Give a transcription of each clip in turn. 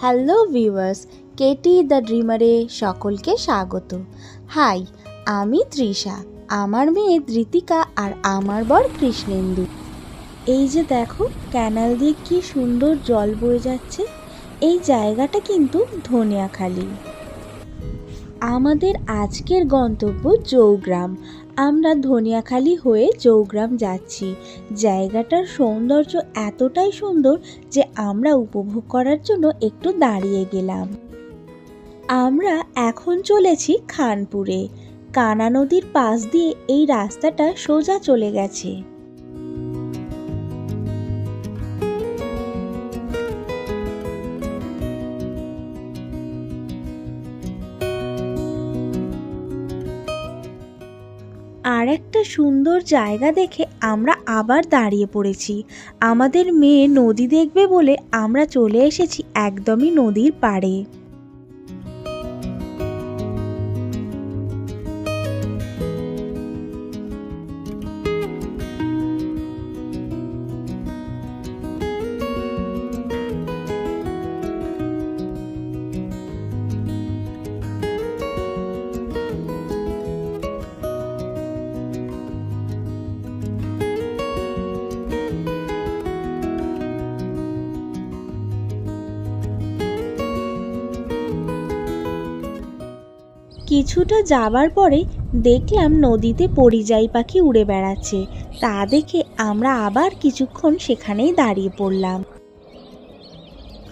Hello viewers, Katie the ড্রিমারে সকলকে স্বাগত। High, আমি তৃষা, আমার মেয়ে ধৃতিকা আর আমার বর কৃষ্ণেন্দু। এই যে দেখো, ক্যানাল দিয়ে কি সুন্দর জল বয়ে যাচ্ছে। এই জায়গাটা কিন্তু ধনিয়াখালি। আমাদের আজকের গন্তব্য জৌগ্রাম। আমরা ধনিয়াখালি হয়ে জৌগ্রাম যাচ্ছি। জায়গাটার সৌন্দর্য এতটাই সুন্দর যে আমরা উপভোগ করার জন্য একটু দাঁড়িয়ে গেলাম। আমরা এখন চলেছি খানপুরে। কানা নদীর পাশ দিয়ে এই রাস্তাটা সোজা চলে গেছে। আর একটা সুন্দর জায়গা দেখে আমরা আবার দাঁড়িয়ে পড়েছি। আমাদের মেয়ে নদী দেখবে বলে আমরা চলে এসেছি একদমই নদীর পাড়ে। কিছুটা যাবার পরে দেখলাম নদীতে পরিযায়ী পাখি উড়ে বেড়াচ্ছে। তা দেখে আমরা আবার কিছুক্ষণ সেখানেই দাঁড়িয়ে পড়লাম।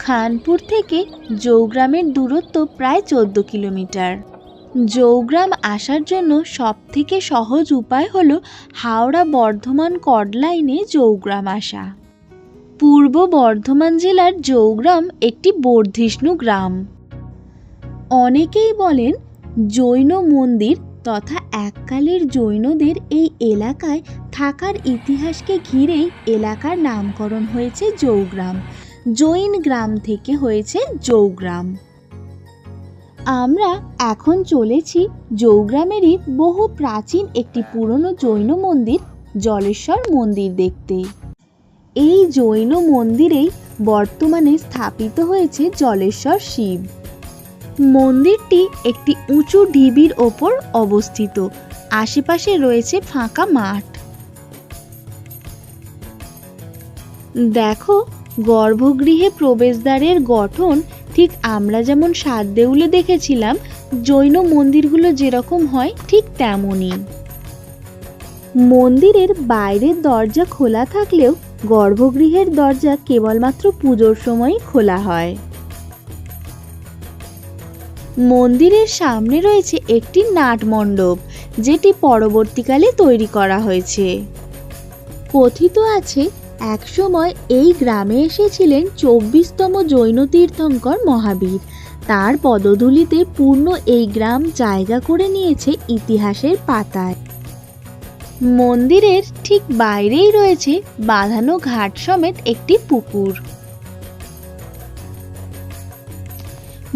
খানপুর থেকে জৌগ্রামের দূরত্ব প্রায় 14 কিলোমিটার। জৌগ্রাম আসার জন্য সবথেকে সহজ উপায় হলো হাওড়া বর্ধমান কর্ড লাইনে জৌগ্রাম আসা। পূর্ব বর্ধমান জেলার জৌগ্রাম একটি বর্ধিষ্ণু গ্রাম। অনেকেই বলেন জৈন মন্দির তথা এককালের জৈনদের এই এলাকায় থাকার ইতিহাসকে ঘিরেই এলাকার নামকরণ হয়েছে জৌগ্রাম। জৈন গ্রাম থেকে হয়েছে জৌগ্রাম। আমরা এখন চলেছি জৌগ্রামেরই বহু প্রাচীন একটি পুরনো জৈন মন্দির জলেশ্বর মন্দির দেখতে। এই জৈন মন্দিরেই বর্তমানে স্থাপিত হয়েছে জলেশ্বর শিব। মন্দিরটি একটি উঁচু ঢিবির ওপর অবস্থিত। আশেপাশে রয়েছে ফাঁকা মাঠ। দেখো, গর্ভগৃহে প্রবেশদ্বারের গঠন ঠিক আমরা যেমন সাত দেউলে দেখেছিলাম জৈন মন্দিরগুলো যেরকম হয় ঠিক তেমনই। মন্দিরের বাইরের দরজা খোলা থাকলেও গর্ভগৃহের দরজা কেবলমাত্র পুজোর সময়ই খোলা হয়। মন্দিরের সামনে রয়েছে একটি নাট মণ্ডপ, যেটি পরবর্তীকালে তৈরি করা হয়েছে। কথিত আছে একসময় এই গ্রামে এসেছিলেন 24তম জৈন তীর্থঙ্কর মহাবীর। তার পদধূলিতে পূর্ণ এই গ্রাম জায়গা করে নিয়েছে ইতিহাসের পাতায়। মন্দিরের ঠিক বাইরেই রয়েছে বাঁধানো ঘাট সমেত একটি পুকুর।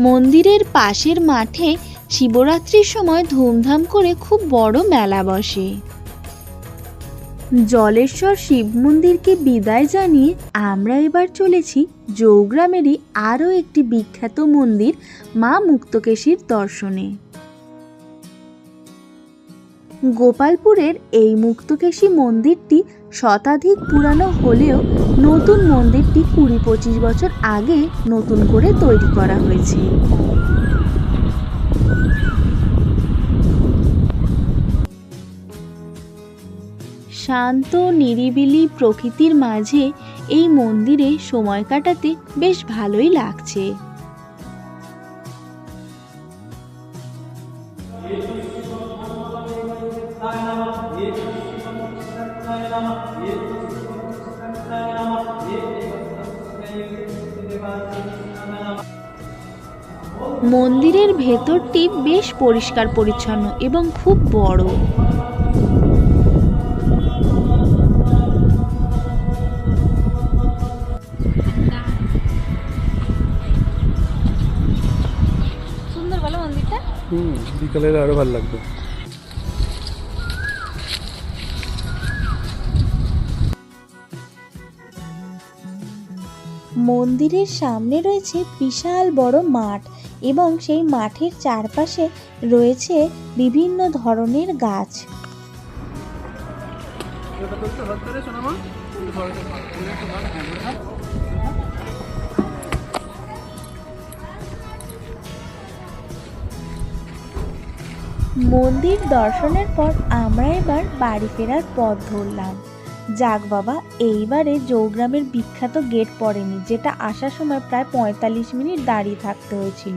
মন্দিরের পাশের মাঠে শিবরাত্রির সময় ধুমধাম করে খুব বড় মেলা বসে। জলেশ্বর শিব মন্দিরকে বিদায় জানিয়ে আমরা এবার চলেছি জৌগ্রামেরই আরও একটি বিখ্যাত মন্দির মা মুক্তকেশীর দর্শনে। গোপালপুরের এই মুক্তকেশী মন্দিরটি শতাধিক পুরানো হলেও নতুন মন্দিরটি 20-25 বছর আগে নতুন করে তৈরি করা হয়েছে। শান্ত নিরিবিলি প্রকৃতির মাঝে এই মন্দিরে সময় কাটাতে বেশ ভালোই লাগছে। মন্দিরের ভেতরটি বেশ পরিষ্কার পরিচ্ছন্ন এবং খুব বড়। সুন্দর বলো মন্দিরটা। বিকালে আরো ভালো লাগবে। মন্দিরের সামনে রয়েছে বিশাল বড় মাঠ এবং সেই মাঠের চারপাশে রয়েছে বিভিন্ন ধরনের গাছ। মন্দির দর্শনের পর আমরা এবার বাড়ি ফেরার পথ ধরলাম। যাক বাবা, এইবারে জৌগ্রামের বিখ্যাত গেট পড়েনি, যেটা আসার সময় প্রায় 45 মিনিট দাঁড়িয়ে থাকতে হয়েছিল।